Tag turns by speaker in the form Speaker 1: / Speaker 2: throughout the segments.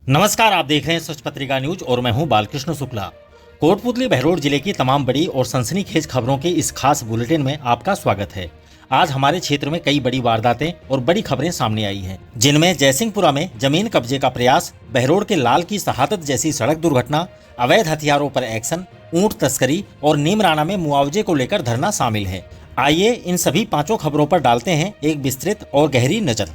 Speaker 1: नमस्कार, आप देख रहे हैं सच पत्रिका न्यूज और मैं हूं बालकृष्ण शुक्ला। कोटपुतली बहरोड जिले की तमाम बड़ी और सनसनीखेज खबरों के इस खास बुलेटिन में आपका स्वागत है। आज हमारे क्षेत्र में कई बड़ी वारदातें और बड़ी खबरें सामने आई हैं, जिनमें जयसिंहपुरा में जमीन कब्जे का प्रयास, बहरोड के लाल की शहादत जैसी सड़क दुर्घटना, अवैध हथियारों पर एक्शन, ऊंट तस्करी और नीमराना में मुआवजे को लेकर धरना शामिल है। आइए इन सभी पांचों खबरों पर डालते हैं एक विस्तृत और गहरी नजर।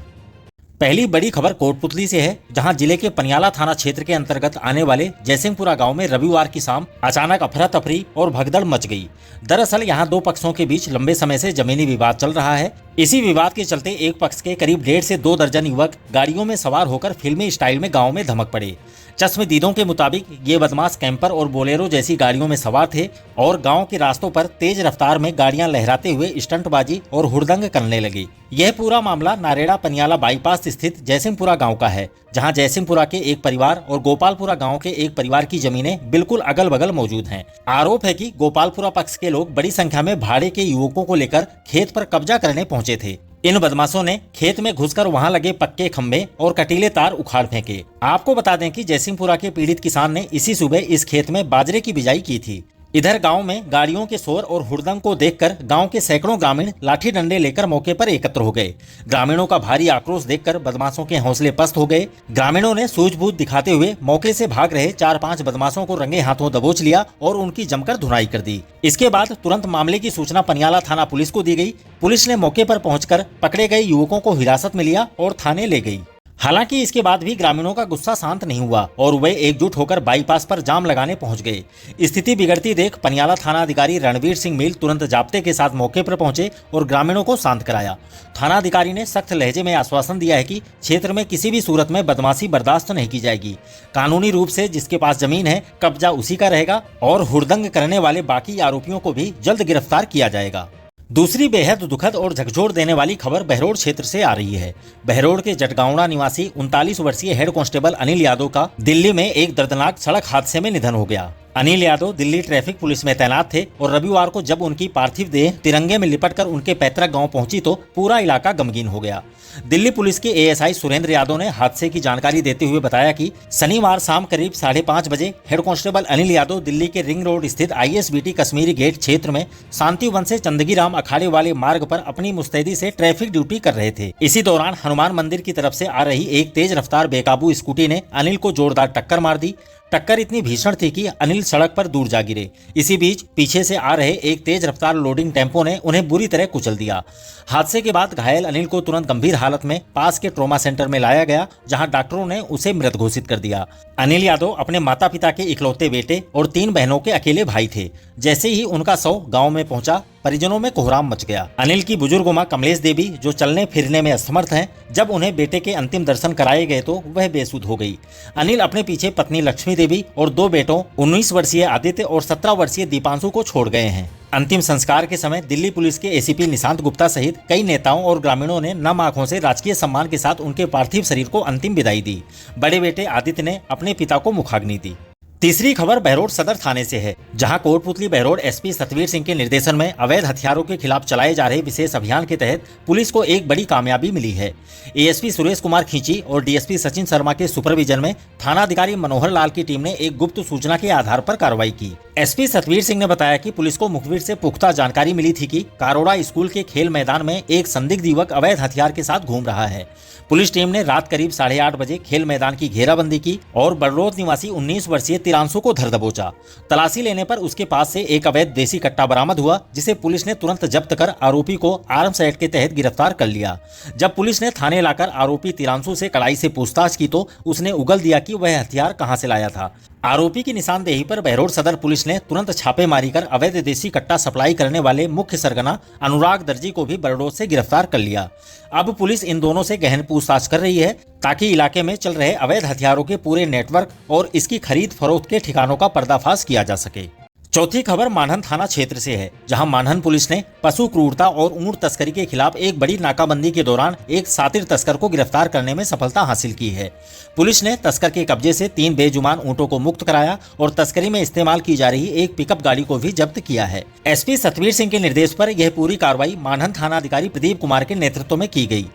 Speaker 1: पहली बड़ी खबर कोटपुतली से है, जहां जिले के पनियाला थाना क्षेत्र के अंतर्गत आने वाले जयसिंहपुरा गांव में रविवार की शाम अचानक अफरा तफरी और भगदड़ मच गई। दरअसल यहां दो पक्षों के बीच लंबे समय से जमीनी विवाद चल रहा है। इसी विवाद के चलते एक पक्ष के करीब 1.5 से 2 दर्जन युवक गाड़ियों में सवार होकर फिल्मी स्टाइल में गाँव में धमक पड़े। चश्मदीदों के मुताबिक ये बदमाश कैंपर और बोलेरो जैसी गाड़ियों में सवार थे और गांव के रास्तों पर तेज रफ्तार में गाड़ियां लहराते हुए स्टंटबाजी और हुड़दंग करने लगे। यह पूरा मामला नारेड़ा पनियाला बाईपास स्थित जयसिंहपुरा गांव का है, जहां जयसिंहपुरा के एक परिवार और गोपालपुरा गांव के एक परिवार की जमीनें बिल्कुल अगल बगल मौजूद हैं। आरोप है कि गोपालपुरा पक्ष के लोग बड़ी संख्या में भाड़े के युवकों को लेकर खेत पर कब्जा करने पहुंचे थे। इन बदमाशों ने खेत में घुसकर वहां लगे पक्के खंभे और कटीले तार उखाड़ फेंके। आपको बता दें कि जयसिंहपुरा के पीड़ित किसान ने इसी सुबह इस खेत में बाजरे की बिजाई की थी। इधर गांव में गाड़ियों के शोर और हुड़दंग को देखकर गांव के सैकड़ों ग्रामीण लाठी डंडे लेकर मौके पर एकत्र हो गए। ग्रामीणों का भारी आक्रोश देखकर बदमाशों के हौसले पस्त हो गए। ग्रामीणों ने सूझबूझ दिखाते हुए मौके से भाग रहे 4-5 बदमाशों को रंगे हाथों दबोच लिया और उनकी जमकर धुनाई कर दी। इसके बाद तुरंत मामले की सूचना पनियाला थाना पुलिस को दी गई। पुलिस ने मौके पर पहुंचकर पकड़े गए युवकों को हिरासत में लिया और थाने ले गई। हालांकि इसके बाद भी ग्रामीणों का गुस्सा शांत नहीं हुआ और वे एकजुट होकर बाईपास पर जाम लगाने पहुंच गए। स्थिति बिगड़ती देख पनियाला थाना अधिकारी रणवीर सिंह मील तुरंत जाब्ते के साथ मौके पर पहुंचे और ग्रामीणों को शांत कराया। थाना अधिकारी ने सख्त लहजे में आश्वासन दिया है कि क्षेत्र में किसी भी सूरत में बदमाशी बर्दाश्त नहीं की जाएगी। कानूनी रूप से जिसके पास जमीन है कब्जा उसी का रहेगा और हुड़दंग करने वाले बाकी आरोपियों को भी जल्द गिरफ्तार किया जाएगा। दूसरी बेहद दुखद और झकझोर देने वाली खबर बहरोड क्षेत्र से आ रही है। बहरोड के जटगांवड़ा निवासी 39 वर्षीय हेड कांस्टेबल अनिल यादव का दिल्ली में एक दर्दनाक सड़क हादसे में निधन हो गया। अनिल यादव दिल्ली ट्रैफिक पुलिस में तैनात थे और रविवार को जब उनकी पार्थिव देह तिरंगे में लिपटकर उनके पैतृक गांव पहुंची तो पूरा इलाका गमगीन हो गया। दिल्ली पुलिस के एएसआई सुरेंद्र यादव ने हादसे की जानकारी देते हुए बताया कि शनिवार शाम करीब 5:30 बजे हेड कांस्टेबल अनिल यादव दिल्ली के रिंग रोड स्थित आईएसबीटी कश्मीरी गेट क्षेत्र में शांति वन से चंदगीराम अखाड़े वाले मार्ग पर अपनी मुस्तैदी से ट्रैफिक ड्यूटी कर रहे थे। इसी दौरान हनुमान मंदिर की तरफ से आ रही एक तेज रफ्तार बेकाबू स्कूटी ने अनिल को जोरदार टक्कर मार दी। टक्कर इतनी भीषण थी कि अनिल सड़क पर दूर जा गिरे। इसी बीच पीछे से आ रहे एक तेज रफ्तार लोडिंग टेम्पो ने उन्हें बुरी तरह कुचल दिया। हादसे के बाद घायल अनिल को तुरंत गंभीर हालत में पास के ट्रॉमा सेंटर में लाया गया, जहां डॉक्टरों ने उसे मृत घोषित कर दिया। अनिल यादव अपने माता पिता के इकलौते बेटे और 3 बहनों के अकेले भाई थे। जैसे ही उनका शव गाँव में पहुंचा, परिजनों में कोहराम मच गया। अनिल की बुजुर्ग मां कमलेश देवी, जो चलने फिरने में असमर्थ हैं, जब उन्हें बेटे के अंतिम दर्शन कराए गए तो वह बेसुध हो गई। अनिल अपने पीछे पत्नी लक्ष्मी देवी और 2 बेटों 19 वर्षीय आदित्य और 17 वर्षीय दीपांशु को छोड़ गए हैं। अंतिम संस्कार के समय दिल्ली पुलिस के एसीपी निशांत गुप्ता सहित कई नेताओं और ग्रामीणों ने नम आंखों से राजकीय सम्मान के साथ उनके पार्थिव शरीर को अंतिम विदाई दी। बड़े बेटे आदित्य ने अपने पिता को मुखाग्नि दी। तीसरी खबर बहरोड सदर थाने से है, जहां कोटपुतली बहरोड एसपी सतवीर सिंह के निर्देशन में अवैध हथियारों के खिलाफ चलाए जा रहे विशेष अभियान के तहत पुलिस को एक बड़ी कामयाबी मिली है। एएसपी सुरेश कुमार खींची और डीएसपी सचिन शर्मा के सुपरविजन में थानाधिकारी मनोहर लाल की टीम ने एक गुप्त सूचना के आधार पर कार्रवाई की। एसपी सतवीर सिंह ने बताया कि पुलिस को मुखबिर से पुख्ता जानकारी मिली थी कि कारोड़ा स्कूल के खेल मैदान में एक संदिग्ध युवक अवैध हथियार के साथ घूम रहा है। पुलिस टीम ने रात करीब 8:30 बजे खेल मैदान की घेराबंदी की और बड़रोद निवासी 19 वर्षीय तिरांशु को धर दबोचा। तलाशी लेने पर उसके पास से एक अवैध देसी कट्टा बरामद हुआ, जिसे पुलिस ने तुरंत जब्त कर आरोपी को आर्म्स एक्ट के तहत गिरफ्तार कर लिया। जब पुलिस ने थाने लाकर आरोपी तिरांशु से कड़ाई से पूछताछ की तो उसने उगल दिया कि वह हथियार कहां से लाया था। आरोपी की निशानदेही पर बहरोड सदर पुलिस ने तुरंत छापेमारी कर अवैध देसी कट्टा सप्लाई करने वाले मुख्य सरगना अनुराग दर्जी को भी बड़रोड से गिरफ्तार कर लिया। अब पुलिस इन दोनों से गहन पूछताछ कर रही है ताकि इलाके में चल रहे अवैध हथियारों के पूरे नेटवर्क और इसकी खरीद फरोख्त के ठिकानों का पर्दाफाश किया जा सके। चौथी खबर मानहन थाना क्षेत्र से है, जहां मानहन पुलिस ने पशु क्रूरता और ऊंट तस्करी के खिलाफ एक बड़ी नाकाबंदी के दौरान एक शातिर तस्कर को गिरफ्तार करने में सफलता हासिल की है। पुलिस ने तस्कर के कब्जे से 3 बेजुबान ऊंटों को मुक्त कराया और तस्करी में इस्तेमाल की जा रही एक पिकअप गाड़ी को भी जब्त किया है। एसपी सतवीर सिंह के निर्देश पर यह पूरी कार्रवाई मानहन थाना अधिकारी प्रदीप कुमार के नेतृत्व में की गई।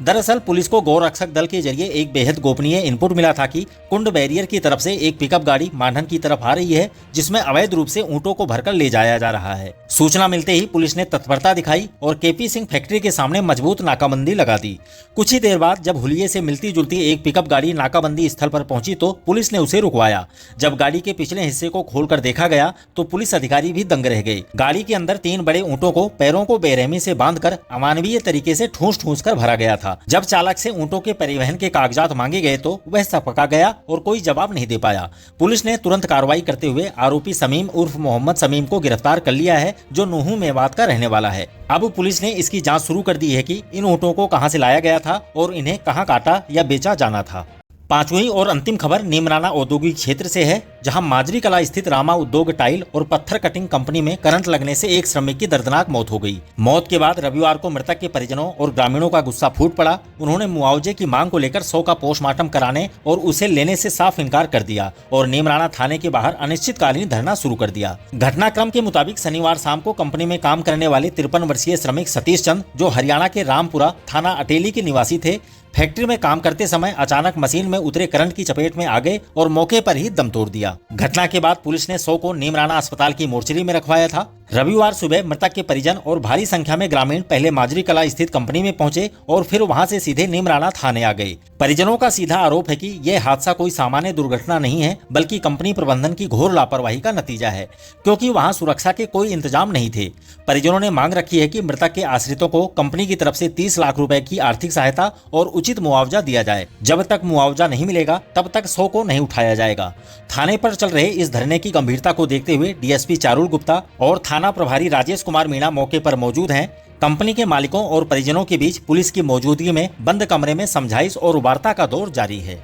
Speaker 1: दरअसल पुलिस को गौ रक्षक दल के जरिए एक बेहद गोपनीय इनपुट मिला था कि कुंड बैरियर की तरफ से एक पिकअप गाड़ी मांडन की तरफ आ रही है, जिसमें अवैध रूप से ऊंटों को भरकर ले जाया जा रहा है। सूचना मिलते ही पुलिस ने तत्परता दिखाई और केपी सिंह फैक्ट्री के सामने मजबूत नाकाबंदी लगा दी। कुछ ही देर बाद जब हुलिये से मिलती जुलती एक पिकअप गाड़ी नाकाबंदी स्थल पर पहुंची तो पुलिस ने उसे रुकवाया। जब गाड़ी के पिछले हिस्से को खोलकर देखा गया तो पुलिस अधिकारी भी दंग रह गए। गाड़ी के अंदर 3 बड़े ऊंटों को पैरों को बेरहमी से बांधकर अमानवीय तरीके से ठूंस कर भरा गया था। जब चालक से ऊंटों के परिवहन के कागजात मांगे गए तो वह सपका गया और कोई जवाब नहीं दे पाया। पुलिस ने तुरंत कार्रवाई करते हुए आरोपी समीम उर्फ मोहम्मद समीम को गिरफ्तार कर लिया है, जो नूहू मेवात का रहने वाला है। अब पुलिस ने इसकी जांच शुरू कर दी है कि इन ऊंटों को कहां से लाया गया था और इन्हें कहां काटा या बेचा जाना था। पांचवी और अंतिम खबर नीमराना औद्योगिक क्षेत्र से है, जहां माजरी कला स्थित रामा उद्योग टाइल और पत्थर कटिंग कंपनी में करंट लगने से एक श्रमिक की दर्दनाक मौत हो गई। मौत के बाद रविवार को मृतक के परिजनों और ग्रामीणों का गुस्सा फूट पड़ा। उन्होंने मुआवजे की मांग को लेकर 100 का पोस्टमार्टम कराने और उसे लेने से साफ इनकार कर दिया और नीमराना थाने के बाहर अनिश्चितकालीन धरना शुरू कर दिया। घटनाक्रम के मुताबिक शनिवार शाम को कंपनी में काम करने वाले 53 वर्षीय श्रमिक सतीश चंद, जो हरियाणा के रामपुरा थाना अटेली के निवासी थे, फैक्ट्री में काम करते समय अचानक मशीन में उतरे करंट की चपेट में आ गए और मौके पर ही दम तोड़ दिया। घटना के बाद पुलिस ने 100 को नीमराना अस्पताल की मोर्चरी में रखवाया था। रविवार सुबह मृतक के परिजन और भारी संख्या में ग्रामीण पहले माजरी कला स्थित कंपनी में पहुंचे और फिर वहां से सीधे नीमराना थाने आ गए। परिजनों का सीधा आरोप है कि यह हादसा कोई सामान्य दुर्घटना नहीं है, बल्कि कंपनी प्रबंधन की घोर लापरवाही का नतीजा है, क्योंकि वहां सुरक्षा के कोई इंतजाम नहीं थे। परिजनों ने मांग रखी है कि मृतक के आश्रितों को कंपनी की तरफ से 30 लाख रुपए की आर्थिक सहायता और उचित मुआवजा दिया जाए। जब तक मुआवजा नहीं मिलेगा तब तक 100 को नहीं उठाया जाएगा। थाने पर चल रहे इस धरने की गंभीरता को देखते हुए डीएसपी चारुल गुप्ता और थाना प्रभारी राजेश कुमार मीणा मौके पर मौजूद हैं। कंपनी के मालिकों और परिजनों के बीच पुलिस की मौजूदगी में बंद कमरे में समझाइश और वार्ता का दौर जारी है।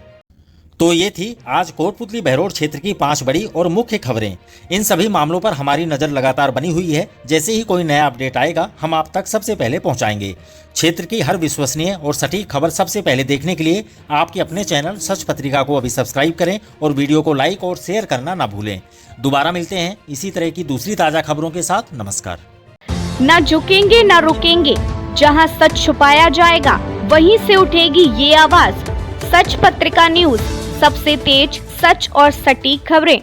Speaker 1: तो ये थी आज कोटपुतली बहरोड क्षेत्र की 5 बड़ी और मुख्य खबरें। इन सभी मामलों पर हमारी नजर लगातार बनी हुई है। जैसे ही कोई नया अपडेट आएगा हम आप तक सबसे पहले पहुंचाएंगे। क्षेत्र की हर विश्वसनीय और सटीक खबर सबसे पहले देखने के लिए आपके अपने चैनल सच पत्रिका को अभी सब्सक्राइब करें और वीडियो को लाइक और शेयर करना ना भूलें। दोबारा मिलते हैं इसी तरह की दूसरी ताजा खबरों के साथ। नमस्कार।
Speaker 2: न झुकेंगे न रुकेंगे, जहां सच छुपाया जाएगा वहीं से उठेगी ये आवाज। सच पत्रिका न्यूज, सबसे तेज, सच और सटीक खबरें।